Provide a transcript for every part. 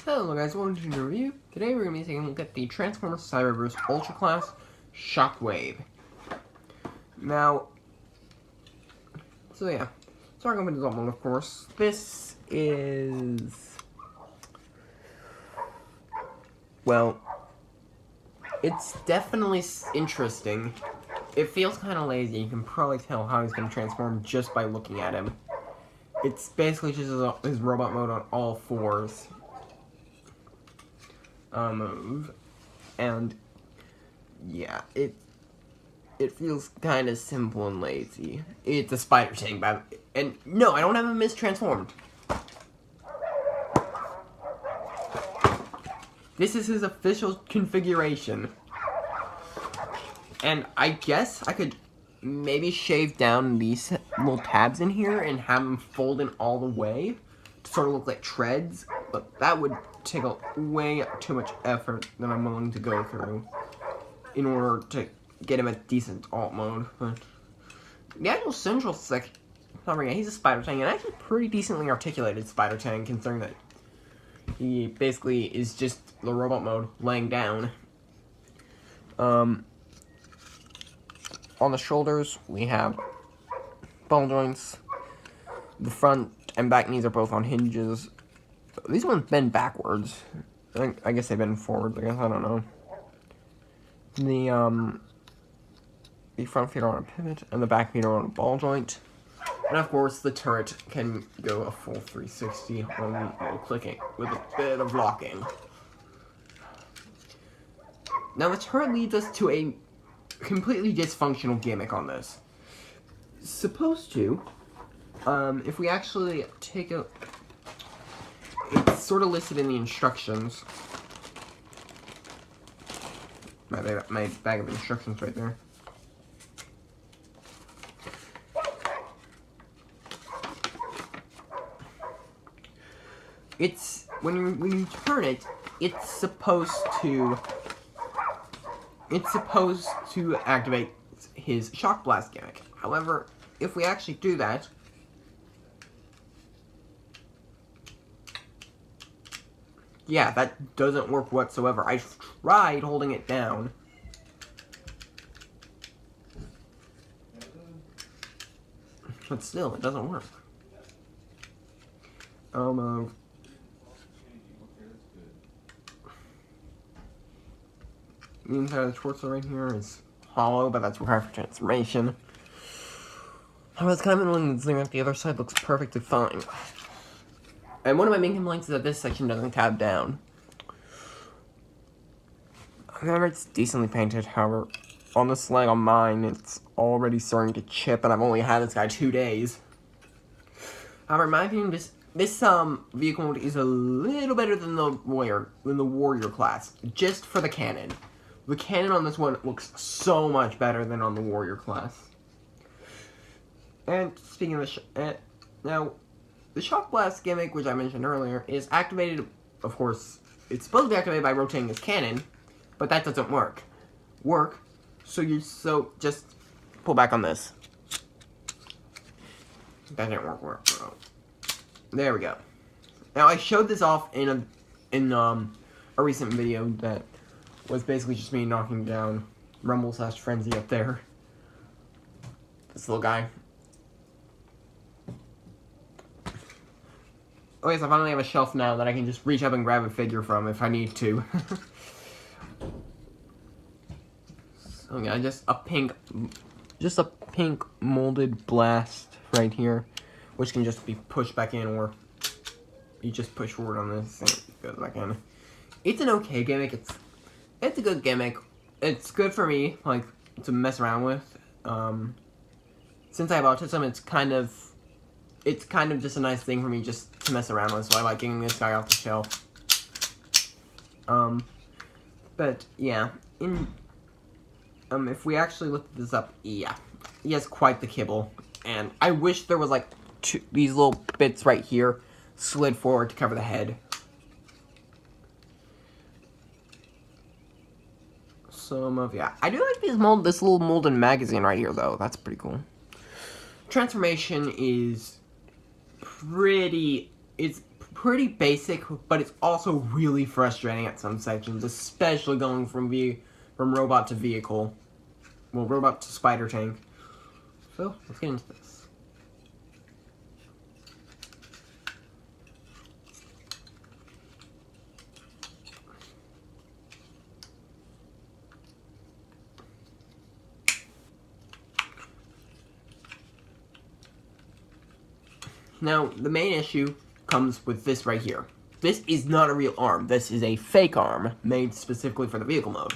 Hello guys, welcome to the review. Today we're going to be taking a look at the Transformers Cyberverse Ultra Class Shockwave. Now, starting off with the development, of course, this is, well, it's definitely interesting. It feels kind of lazy. You can probably tell how he's going to transform just by looking at him. It's basically just his robot mode on all fours. And yeah, it feels kind of simple and lazy. It's a spider tank, and no, I don't have him mistransformed. This is his official configuration, and I guess I could maybe shave down these little tabs in here and have them fold in all the way to sort of look like treads, but that would take way too much effort that I'm willing to go through in order to get him a decent alt mode. But the actual central section, he's a spider tank, and actually pretty decently articulated spider tank, considering that he basically is just the robot mode laying down. On the shoulders, we have ball joints. The front and back knees are both on hinges. These ones bend backwards. I guess they bend forwards. I don't know. The front feet are on a pivot, and the back feet are on a ball joint. And of course, the turret can go a full 360 while clicking with a bit of locking. Now, the turret leads us to a completely dysfunctional gimmick on this. It's supposed to, if we actually take a... It's sort of listed in the instructions. My bag of instructions right there. It's when you turn it, it's supposed to activate his shock blast gimmick. However, if we actually do that, yeah, that doesn't work whatsoever. I tried holding it down. But still, it doesn't work. The inside of the torso right here is hollow, but that's required for transformation. I was kind of annoying that the other side looks perfectly fine. And one of my main complaints is that this section doesn't tab down. However, it's decently painted. However, on this leg on mine, it's already starting to chip, and I've only had this guy 2 days. However, in my opinion, this vehicle mode is a little better than the warrior class, just for the cannon. The cannon on this one looks so much better than on the warrior class. And speaking of now, the shock blast gimmick, which I mentioned earlier, is activated, of course, it's supposed to be activated by rotating this cannon, but that doesn't work. So just pull back on this. That didn't work, bro. There we go. Now, I showed this off in a recent video that was basically just me knocking down Rumble/Frenzy up there. This little guy. Oh yes, I finally have a shelf now that I can just reach up and grab a figure from if I need to. So yeah, just a pink molded blast right here, which can just be pushed back in, or you just push forward on this and it goes back in. It's an okay gimmick. It's a good gimmick. It's good for me, like, to mess around with. Since I have autism, it's kind of just a nice thing for me just to mess around with, so I like getting this guy off the shelf. But yeah, if we actually look this up, yeah, he has quite the kibble, and I wish there was like these little bits right here slid forward to cover the head. Yeah, I do like this little molded magazine right here, though. That's pretty cool. Transformation is pretty basic, but it's also really frustrating at some sections, especially going from robot to vehicle. Well, robot to spider tank. So, let's get into this. Now, the main issue comes with this right here. This is not a real arm. This is a fake arm made specifically for the vehicle mode.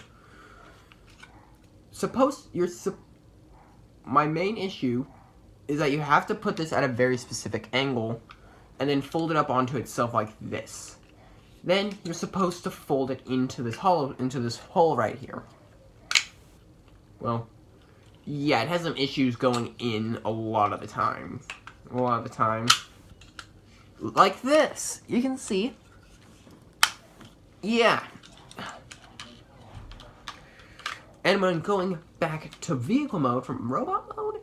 My main issue is that you have to put this at a very specific angle and then fold it up onto itself like this. Then you're supposed to fold it into this hole right here. Well, yeah, it has some issues going in a lot of the time. Like this. You can see. Yeah. And when going back to vehicle mode from robot mode,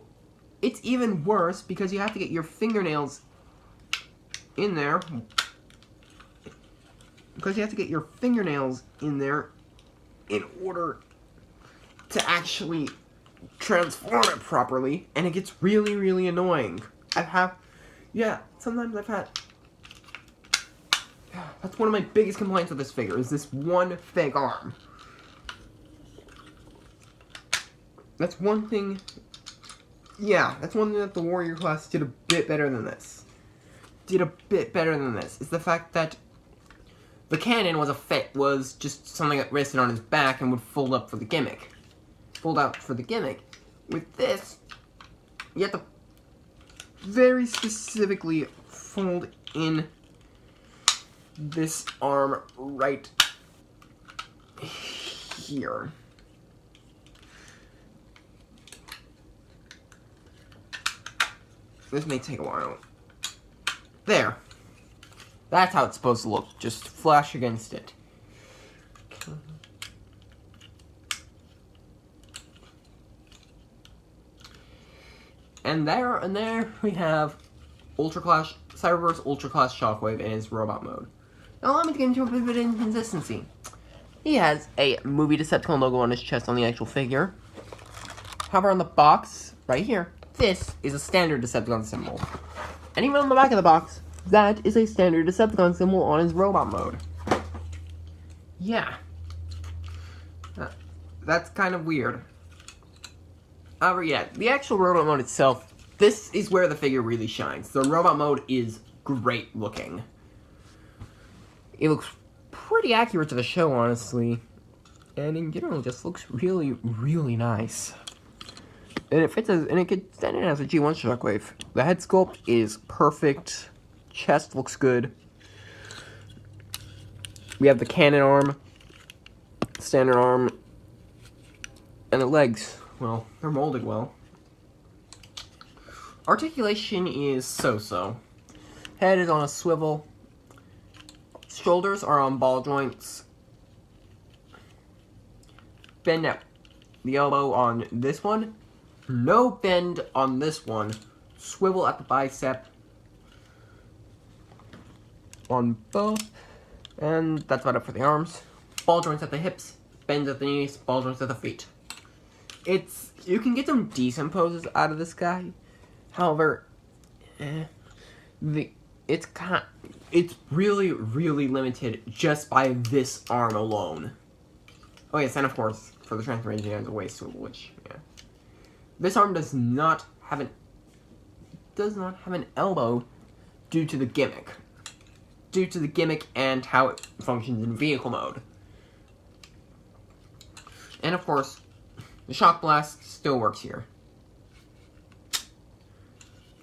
it's even worse because you have to get your fingernails in there. In order to actually transform it properly, and it gets really, really annoying. Sometimes I've had... That's one of my biggest complaints with this figure, is this one fake arm. That's one thing that the Warrior class did a bit better than this. Is the fact that the cannon was just something that rested on his back and would fold out for the gimmick. With this, you have to very specifically fold in this arm right here. This may take a while. There. That's how it's supposed to look. Just flash against it. And there we have Cyberverse Ultra Class Shockwave in his robot mode. Now let me get into a bit of inconsistency. He has a movie Decepticon logo on his chest on the actual figure. However, on the box, right here, this is a standard Decepticon symbol. And even on the back of the box, that is a standard Decepticon symbol on his robot mode. Yeah. That's kind of weird. However, yeah, the actual robot mode itself, this is where the figure really shines. The robot mode is great looking. It looks pretty accurate to the show, honestly. And in general, it just looks really, really nice. And it could stand in as a G1 Shockwave. The head sculpt is perfect. Chest looks good. We have the cannon arm, standard arm, and the legs. Well, they're molded well. Articulation is so-so. Head is on a swivel. Shoulders are on ball joints. Bend at the elbow on this one. No bend on this one. Swivel at the bicep on both. And that's about it for the arms. Ball joints at the hips. Bends at the knees. Ball joints at the feet. You can get some decent poses out of this guy. However, it's really, really limited just by this arm alone. Oh yes, and of course, for the transformation, you have the waist swivel, which, yeah. This arm does not have an elbow due to the gimmick. And how it functions in vehicle mode. And of course, the shock blast still works here.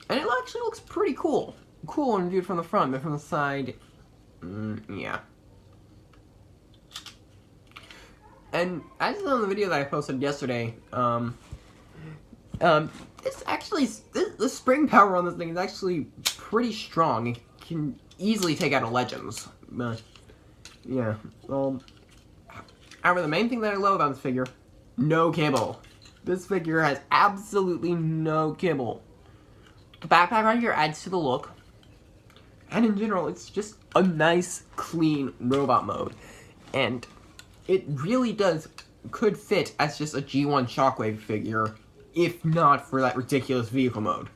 And it actually looks pretty cool. Cool when viewed from the front, but from the side, yeah. And as on the video that I posted yesterday, the spring power on this thing is actually pretty strong. It can easily take out a Legends. But, yeah, however, the main thing that I love about this figure, no kibble. This figure has absolutely no kibble. The backpack right here adds to the look. And in general, it's just a nice, clean robot mode. And it really could fit as just a G1 Shockwave figure, if not for that ridiculous vehicle mode.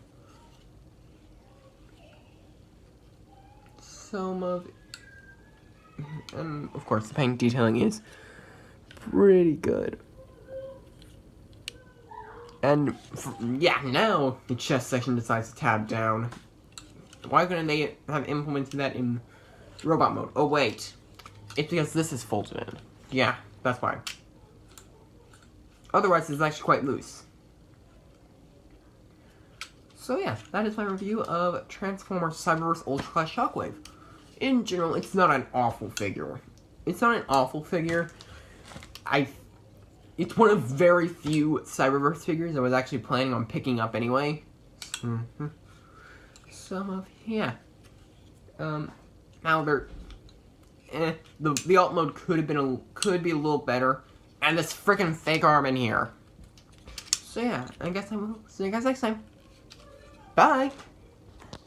And of course, the paint detailing is pretty good. And yeah, now the chest section decides to tab down. Why couldn't they have implemented that in robot mode? Oh wait, it's because this is folded in. Yeah, that's why. Otherwise, it's actually quite loose. So yeah, that is my review of Transformers Cyberverse Ultra Class Shockwave. In general, it's not an awful figure. It's not an awful figure. It's one of very few Cyberverse figures I was actually planning on picking up anyway. Yeah. Now the alt mode could be a little better, and this freaking fake arm in here. So yeah, I guess I will see you guys next time. Bye.